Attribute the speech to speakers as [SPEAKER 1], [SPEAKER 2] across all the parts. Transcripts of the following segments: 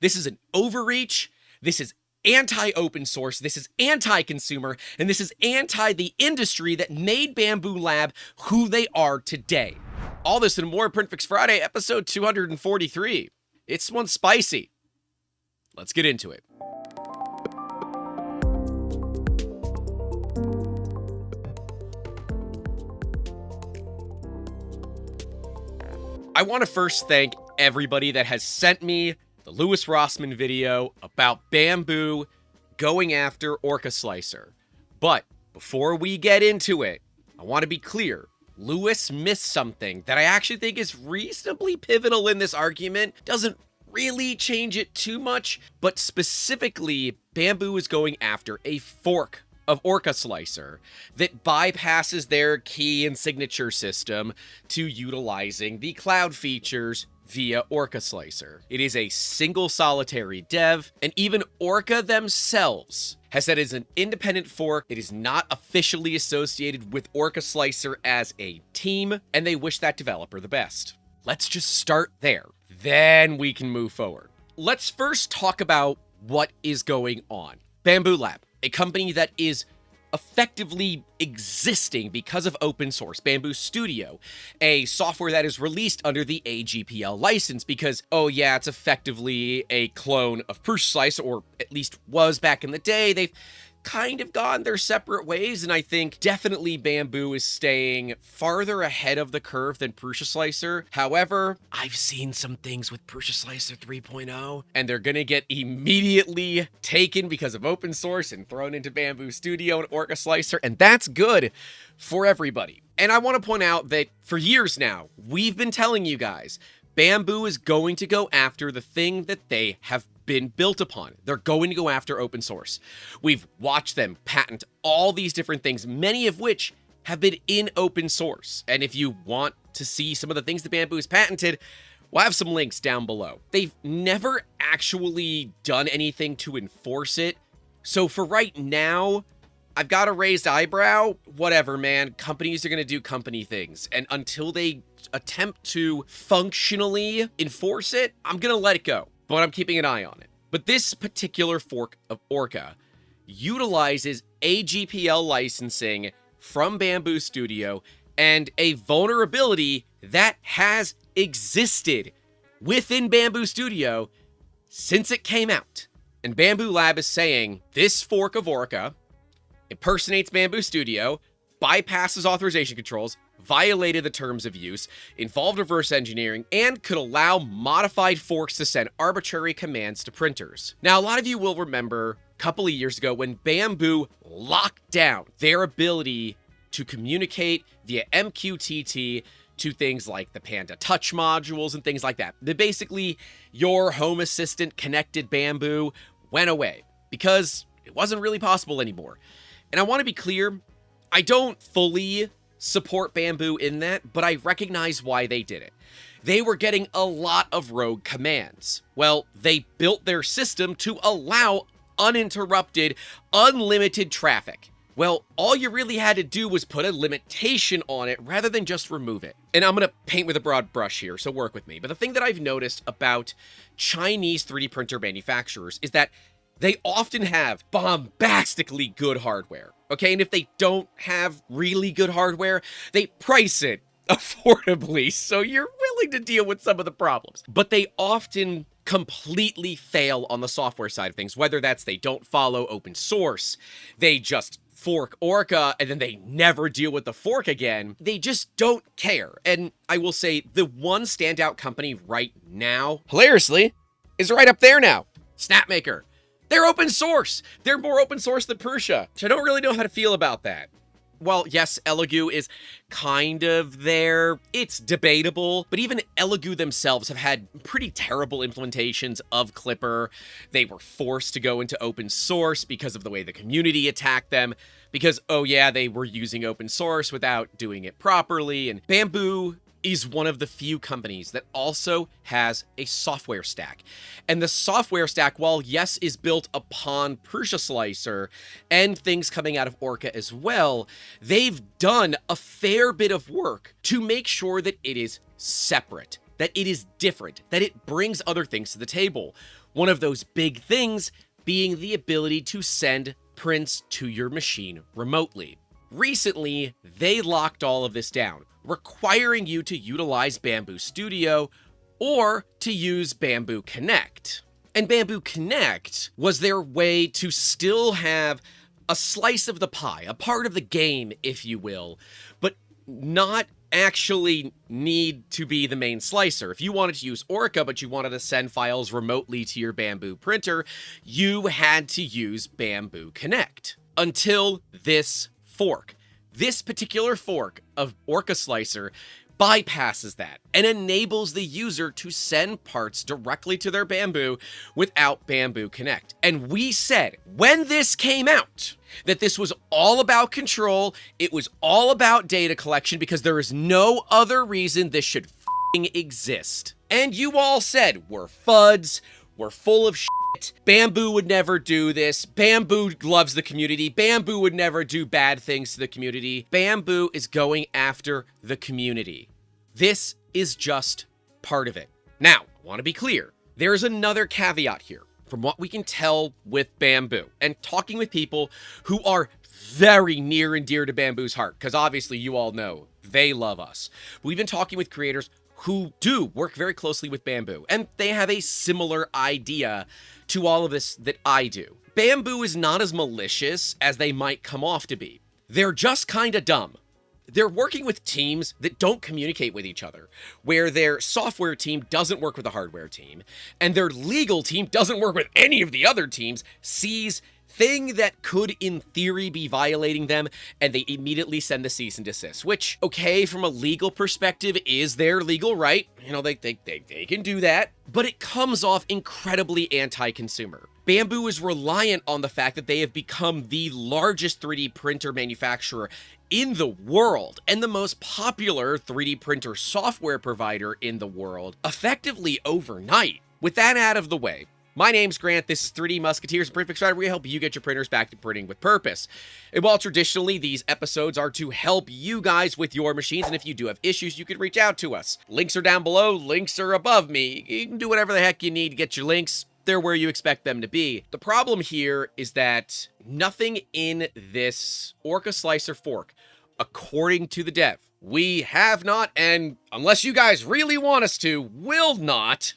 [SPEAKER 1] This is an overreach. This is anti-open source. This is anti-consumer. And this is anti the industry that made Bambu Lab who they are today. All this and more, PrintFix Friday, episode 243. It's one spicy. Let's get into it. I want to first thank everybody that has sent me the Lewis Rossman video about Bambu going after Orca Slicer. But before we get into it, I want to be clear. Lewis missed something that I actually think is reasonably pivotal in this argument. Doesn't really change it too much, but specifically, Bambu is going after a fork of Orca Slicer that bypasses their key and signature system to utilizing the cloud features via Orca Slicer. It is a single solitary dev, and even Orca themselves has said it's an independent fork. It is not officially associated with Orca Slicer as a team, and they wish that developer the best. Let's just start there. Then we can move forward. Let's first talk about what is going on. Bambu Lab, a company that is effectively existing because of open source. Bambu Studio, a software that is released under the AGPL license because, oh yeah, it's effectively a clone of PrintFixFriday, or at least was back in the day. They've kind of gone their separate ways, and I think definitely Bambu is staying farther ahead of the curve than PrintFixFriday. However, I've seen some things with PrintFixFriday 3.0, and they're gonna get immediately taken because of open source and thrown into Bambu Studio and Orca Slicer, and that's good for everybody. And I want to point out that for years now, we've been telling you guys, Bambu is going to go after the thing that they have been built upon. They're going to go after open source. We've watched them patent all these different things, many of which have been in open source. And if you want to see some of the things that Bambu has patented, we'll have some links down below. They've never actually done anything to enforce it. So for right now, I've got a raised eyebrow. Whatever, man. Companies are going to do company things. And until they attempt to functionally enforce it, I'm going to let it go. But I'm keeping an eye on it. But this particular fork of Orca utilizes AGPL licensing from Bambu Studio and a vulnerability that has existed within Bambu Studio since it came out. And Bambu Lab is saying this fork of Orca impersonates Bambu Studio, bypasses authorization controls, violated the terms of use, involved reverse engineering, and could allow modified forks to send arbitrary commands to printers. Now, a lot of you will remember a couple of years ago when Bambu locked down their ability to communicate via MQTT to things like the Panda Touch modules and things like that. Basically, your Home Assistant connected Bambu went away because it wasn't really possible anymore. And I want to be clear, I don't fully support Bambu in that, but I recognize why they did it. They were getting a lot of rogue commands. Well, they built their system to allow uninterrupted, unlimited traffic. Well, all you really had to do was put a limitation on it rather than just remove it. And I'm going to paint with a broad brush here, so work with me. But the thing that I've noticed about Chinese 3D printer manufacturers is that they often have bombastically good hardware, okay? And if they don't have really good hardware, they price it affordably, so you're willing to deal with some of the problems. But they often completely fail on the software side of things, whether that's they don't follow open source, they just fork Orca, and then they never deal with the fork again. They just don't care. And I will say, the one standout company right now, hilariously, is right up there now, Snapmaker. They're open source. They're more open source than Prusa. So I don't really know how to feel about that. Well, yes, Elegoo is kind of there. It's debatable, but even Elegoo themselves have had pretty terrible implementations of Clipper. They were forced to go into open source because of the way the community attacked them, because, oh yeah, they were using open source without doing it properly. And Bambu is one of the few companies that also has a software stack. And the software stack, while yes, is built upon Orca Slicer and things coming out of Orca as well, they've done a fair bit of work to make sure that it is separate, that it is different, that it brings other things to the table. One of those big things being the ability to send prints to your machine remotely. Recently, they locked all of this down, requiring you to utilize Bambu Studio or to use Bambu Connect. And Bambu Connect was their way to still have a slice of the pie, a part of the game, if you will, but not actually need to be the main slicer. If you wanted to use Orca, but you wanted to send files remotely to your Bambu printer, you had to use Bambu Connect. Until this fork. This particular fork of Orca Slicer bypasses that and enables the user to send parts directly to their Bambu without Bambu Connect. And we said, when this came out, that this was all about control, it was all about data collection, because there is no other reason this should f***ing exist. And you all said, we're FUDs, we're full of shit, Bambu would never do this, Bambu loves the community, Bambu would never do bad things to the community. Bambu is going after the community. This is just part of it. Now, I want to be clear, there is another caveat here. From what we can tell with Bambu, and talking with people who are very near and dear to Bambu's heart, because obviously you all know they love us. We've been talking with creators who do work very closely with Bambu, and they have a similar idea to all of this that I do. Bambu is not as malicious as they might come off to be. They're just kind of dumb. They're working with teams that don't communicate with each other, where their software team doesn't work with the hardware team, and their legal team doesn't work with any of the other teams, sees thing that could in theory be violating them, and they immediately send the cease and desist, which, okay, from a legal perspective is their legal right. You know, they can do that, but it comes off incredibly anti-consumer. Bambu is reliant on the fact that they have become the largest 3D printer manufacturer in the world and the most popular 3D printer software provider in the world, effectively overnight. With that out of the way, my name's Grant, this is 3D Musketeers and PrintFixFriday, where we help you get your printers back to printing with purpose. And while traditionally these episodes are to help you guys with your machines, and if you do have issues, you can reach out to us. Links are down below, links are above me. You can do whatever the heck you need to get your links. They're where you expect them to be. The problem here is that nothing in this Orca Slicer fork, according to the dev, we have not, and unless you guys really want us to, will not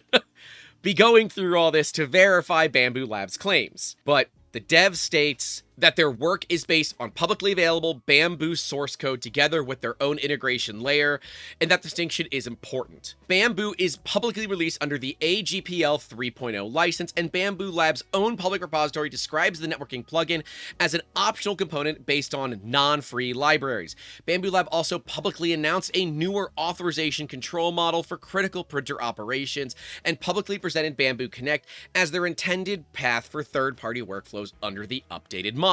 [SPEAKER 1] be going through all this to verify Bambu Labs' claims. But the dev states that their work is based on publicly available Bambu source code together with their own integration layer, and that distinction is important. Bambu is publicly released under the AGPL 3.0 license, and Bambu Labs' own public repository describes the networking plugin as an optional component based on non-free libraries. Bambu Lab also publicly announced a newer authorization control model for critical printer operations, and publicly presented Bambu Connect as their intended path for third-party workflows under the updated model.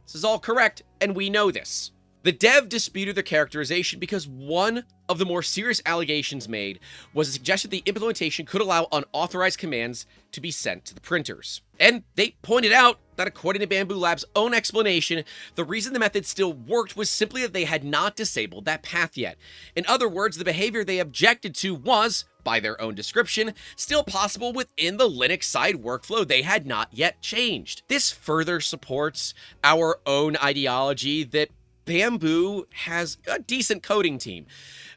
[SPEAKER 1] This is all correct, and we know this. The dev disputed their characterization because one of the more serious allegations made was a suggestion the implementation could allow unauthorized commands to be sent to the printers. And they pointed out that according to Bambu Labs' own explanation, the reason the method still worked was simply that they had not disabled that path yet. In other words, the behavior they objected to was, by their own description, still possible within the Linux side workflow they had not yet changed. This further supports our own ideology that Bambu has a decent coding team,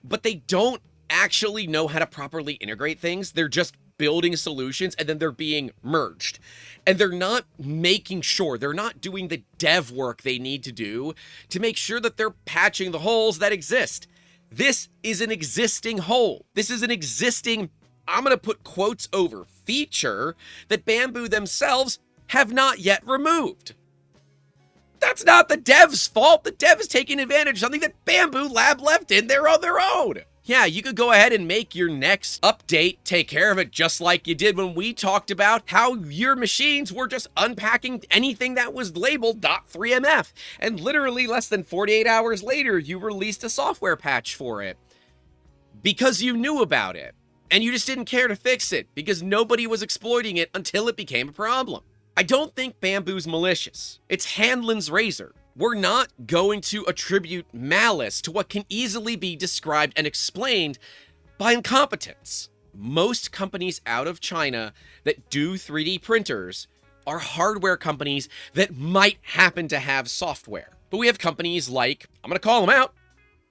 [SPEAKER 1] but they don't actually know how to properly integrate things. They're just building solutions and then they're being merged. And they're not making sure, they're not doing the dev work they need to do to make sure that they're patching the holes that exist. This is an existing hole. This is an existing, I'm going to put quotes over, feature that Bambu themselves have not yet removed. That's not the dev's fault. The dev is taking advantage of something that Bambu Lab left in there on their own. Yeah, you could go ahead and make your next update take care of it just like you did when we talked about how your machines were just unpacking anything that was labeled .3mf. And literally less than 48 hours later, you released a software patch for it because you knew about it and you just didn't care to fix it because nobody was exploiting it until it became a problem. I don't think Bambu's malicious. It's Hanlon's razor. We're not going to attribute malice to what can easily be described and explained by incompetence. most companies out of China that do 3D printers are hardware companies that might happen to have software. But we have companies like, I'm going to call them out,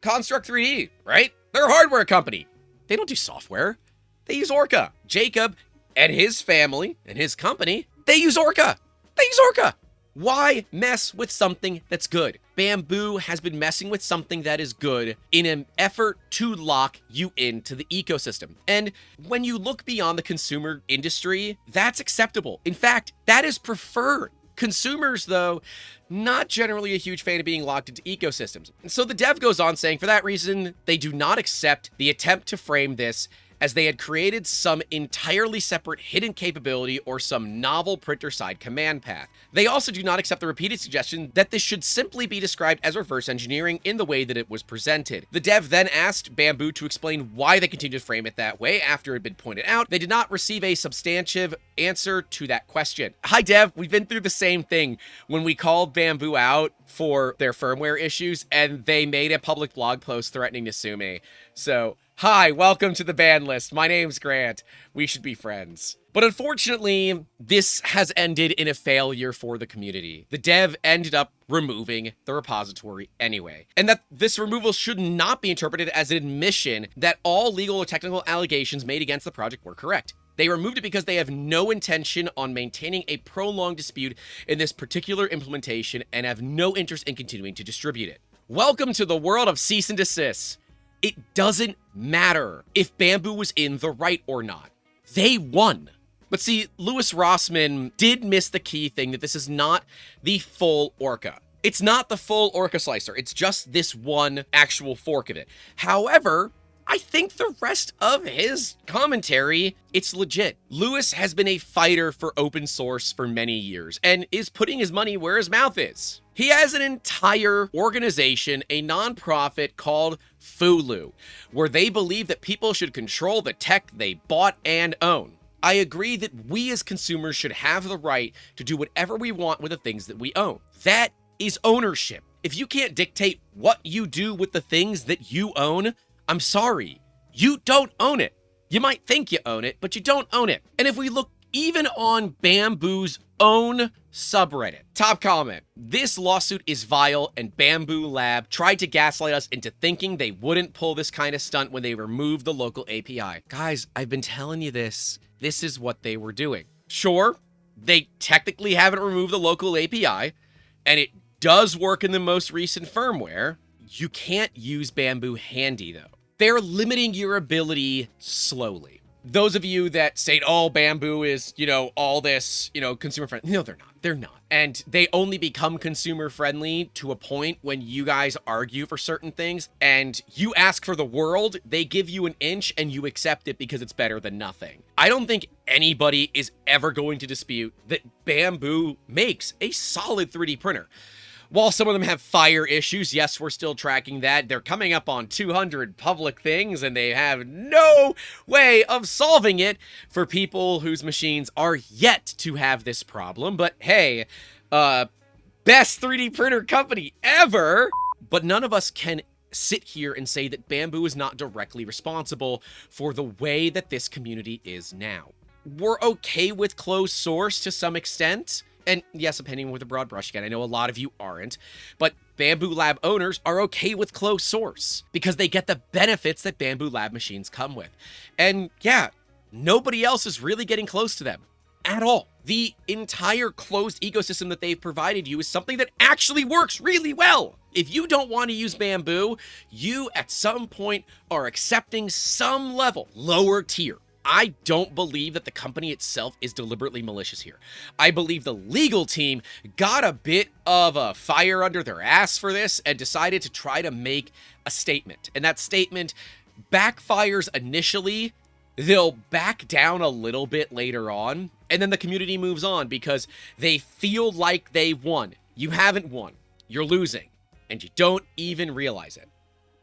[SPEAKER 1] Construct 3D, right? They're a hardware company. They don't do software. They use Orca. Jacob and his family and his company, they use Orca. They use Orca. Why mess with something that's good? Bambu has been messing with something that is good in an effort to lock you into the ecosystem. And when you look beyond the consumer industry, that's acceptable. In fact, that is preferred. Consumers, though, not generally a huge fan of being locked into ecosystems. And so the dev goes on saying, for that reason, they do not accept the attempt to frame this as they had created some entirely separate hidden capability or some novel printer-side command path. They also do not accept the repeated suggestion that this should simply be described as reverse engineering in the way that it was presented. The dev then asked Bambu to explain why they continued to frame it that way after it had been pointed out. They did not receive a substantive answer to that question. Hi, dev. We've been through the same thing when we called Bambu out for their firmware issues, and they made a public blog post threatening to sue me. So, hi, welcome to the ban list. My name's Grant. We should be friends. But unfortunately, this has ended in a failure for the community. The dev ended up removing the repository anyway. And that this removal should not be interpreted as an admission that all legal or technical allegations made against the project were correct. They removed it because they have no intention on maintaining a prolonged dispute in this particular implementation and have no interest in continuing to distribute it. Welcome to the world of cease and desist. It doesn't matter if Bambu was in the right or not. They won. But see, Louis Rossman did miss the key thing that this is not the full Orca. It's not the full Orca Slicer. It's just this one actual fork of it. However, I think the rest of his commentary, it's legit. Louis has been a fighter for open source for many years and is putting his money where his mouth is. He has an entire organization, a nonprofit called Fulu, where they believe that people should control the tech they bought and own. I agree that we as consumers should have the right to do whatever we want with the things that we own. That is ownership. If you can't dictate what you do with the things that you own, I'm sorry, you don't own it. You might think you own it, but you don't own it. And if we look even on Bambu's own subreddit, top comment, this lawsuit is vile and Bambu Lab tried to gaslight us into thinking they wouldn't pull this kind of stunt when they removed the local API. Guys, I've been telling you this. This is what they were doing. Sure, they technically haven't removed the local API, and it does work in the most recent firmware. You can't use Bambu handy, though. They're limiting your ability slowly. Those of you that say, oh, Bambu is, all this, consumer friendly. No, they're not. They're not. And they only become consumer friendly to a point when you guys argue for certain things and you ask for the world, they give you an inch and you accept it because it's better than nothing. I don't think anybody is ever going to dispute that Bambu makes a solid 3D printer. While some of them have fire issues, yes, we're still tracking that. They're coming up on 200 public things, and they have no way of solving it for people whose machines are yet to have this problem. But hey, best 3D printer company ever! But none of us can sit here and say that Bambu is not directly responsible for the way that this community is now. We're okay with closed source to some extent. And yes, I'm painting with a broad brush again. I know a lot of you aren't, but Bambu Lab owners are okay with closed source because they get the benefits that Bambu Lab machines come with. And yeah, nobody else is really getting close to them at all. The entire closed ecosystem that they've provided you is something that actually works really well. If you don't want to use Bambu, you at some point are accepting some level, lower tier. I don't believe that the company itself is deliberately malicious here. I believe the legal team got a bit of a fire under their ass for this and decided to try to make a statement. And that statement backfires initially. They'll back down a little bit later on, and then the community moves on because they feel like they won. You haven't won. You're losing, and you don't even realize it.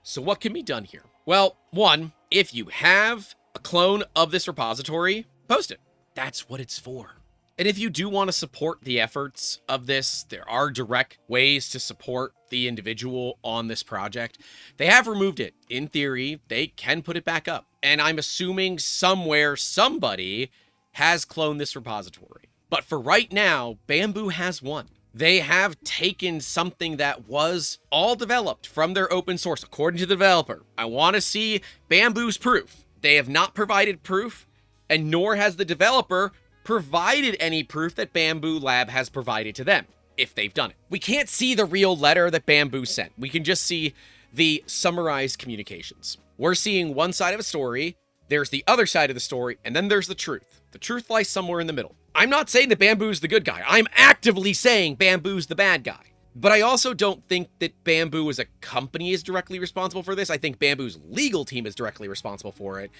[SPEAKER 1] So what can be done here? Well, one, if you have a clone of this repository, post it. That's what it's for. And if you do want to support the efforts of this, there are direct ways to support the individual on this project. They have removed it. In theory, they can put it back up. And I'm assuming somewhere somebody has cloned this repository. But for right now, Bambu has won. They have taken something that was all developed from their open source, according to the developer. I want to see Bambu's proof. They have not provided proof, and nor has the developer provided any proof that Bambu Lab has provided to them, if they've done it. We can't see the real letter that Bambu sent. We can just see the summarized communications. We're seeing one side of a story, there's the other side of the story, and then there's the truth. The truth lies somewhere in the middle. I'm not saying that Bambu's the good guy. I'm actively saying Bambu's the bad guy. But I also don't think that Bambu as a company is directly responsible for this. I think Bambu's legal team is directly responsible for it.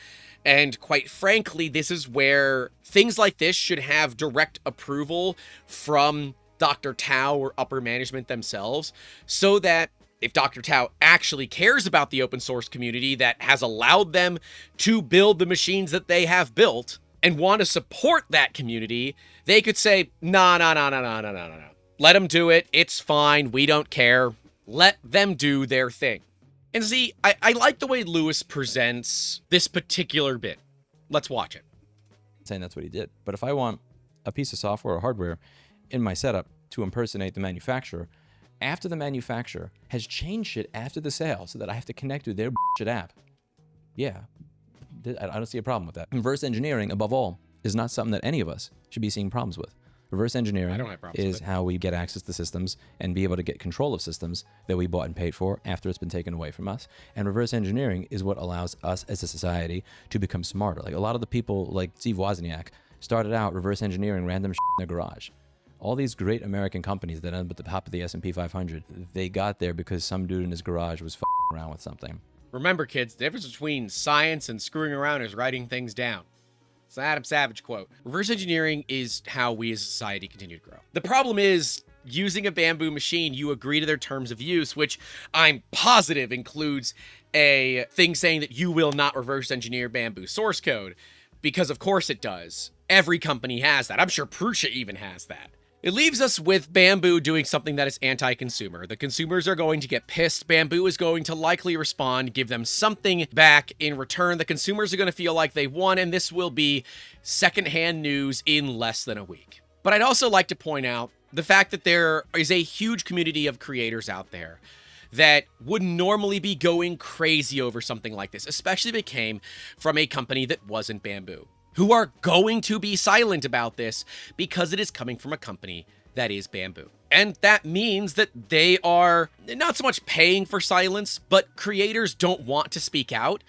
[SPEAKER 1] And quite frankly, this is where things like this should have direct approval from Dr. Tao or upper management themselves, so that if Dr. Tao actually cares about the open source community that has allowed them to build the machines that they have built and want to support that community, they could say, no. Let them do it. It's fine. We don't care. Let them do their thing. And see, I like the way Lewis presents this particular bit. Let's watch it.
[SPEAKER 2] Saying that's what he did. But if I want a piece of software or hardware in my setup to impersonate the manufacturer, after the manufacturer has changed it after the sale so that I have to connect to their shit app, yeah, I don't see a problem with that. Reverse engineering, above all, is not something that any of us should be seeing problems with. Reverse engineering is how we get access to systems and be able to get control of systems that we bought and paid for after it's been taken away from us. And reverse engineering is what allows us as a society to become smarter. Like a lot of the people like Steve Wozniak started out reverse engineering random shit in their garage. All these great American companies that end up at the top of the S&P 500, they got there because some dude in his garage was f***ing around with something.
[SPEAKER 1] Remember, kids, the difference between science and screwing around is writing things down. It's an Adam Savage quote. Reverse engineering is how we as a society continue to grow. The problem is, using a Bambu machine, you agree to their terms of use, which I'm positive includes a thing saying that you will not reverse engineer Bambu source code, because of course it does. Every company has that. I'm sure Prusa even has that. It leaves us with Bambu doing something that is anti-consumer. The consumers are going to get pissed. Bambu is going to likely respond, give them something back in return. The consumers are going to feel like they won, and this will be secondhand news in less than a week. But I'd also like to point out the fact that there is a huge community of creators out there that would normally be going crazy over something like this, especially if it came from a company that wasn't Bambu, who are going to be silent about this because it is coming from a company that is Bambu. And that means that they are not so much paying for silence, but creators don't want to speak out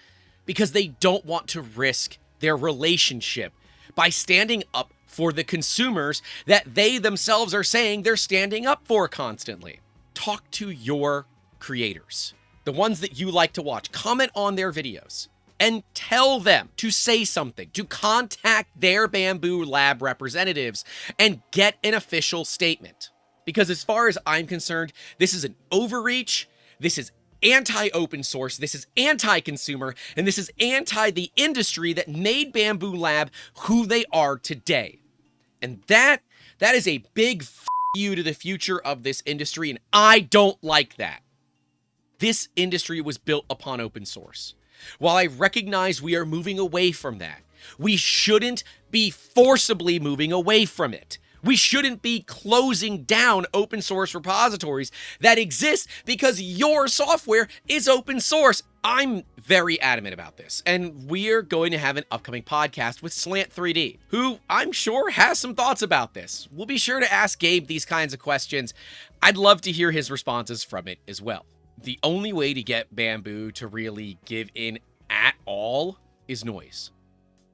[SPEAKER 1] because they don't want to risk their relationship by standing up for the consumers that they themselves are saying they're standing up for constantly. Talk to your creators, the ones that you like to watch. Comment on their videos and tell them to say something, to contact their Bambu Lab representatives and get an official statement. Because as far as I'm concerned, this is an overreach, this is anti-open source, this is anti-consumer, and this is anti the industry that made Bambu Lab who they are today. And that is a big f*** you to the future of this industry, and I don't like that. This industry was built upon open source. While I recognize we are moving away from that, we shouldn't be forcibly moving away from it. We shouldn't be closing down open source repositories that exist because your software is open source. I'm very adamant about this, and we're going to have an upcoming podcast with Slant3D, who I'm sure has some thoughts about this. We'll be sure to ask Gabe these kinds of questions. I'd love to hear his responses from it as well. The only way to get Bambu to really give in at all is noise.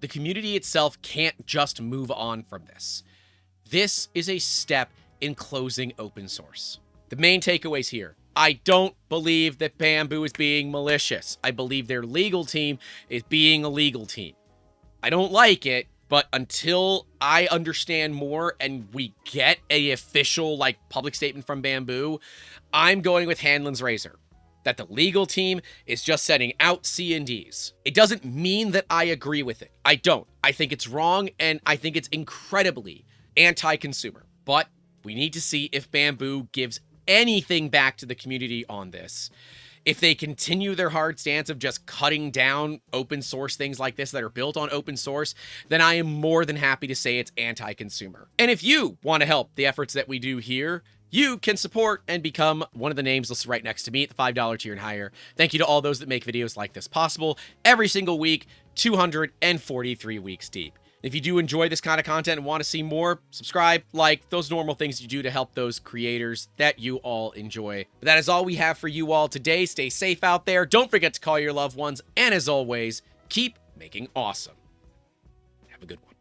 [SPEAKER 1] The community itself can't just move on from this. This is a step in closing open source. The main takeaways here: I don't believe that Bambu is being malicious. I believe their legal team is being a legal team. I don't like it, but until I understand more and we get a official, public statement from Bambu, I'm going with Hanlon's razor. That the legal team is just setting out C&Ds. It doesn't mean that I agree with it. I don't. I think it's wrong, and I think it's incredibly anti-consumer. But we need to see if Bambu gives anything back to the community on this. If they continue their hard stance of just cutting down open source things like this that are built on open source, then I am more than happy to say it's anti-consumer. And if you want to help the efforts that we do here, you can support and become one of the names listed right next to me at the $5 tier and higher. Thank you to all those that make videos like this possible every single week, 243 weeks deep. If you do enjoy this kind of content and want to see more, subscribe, like, those normal things you do to help those creators that you all enjoy. But that is all we have for you all today. Stay safe out there. Don't forget to call your loved ones. And as always, keep making awesome. Have a good one.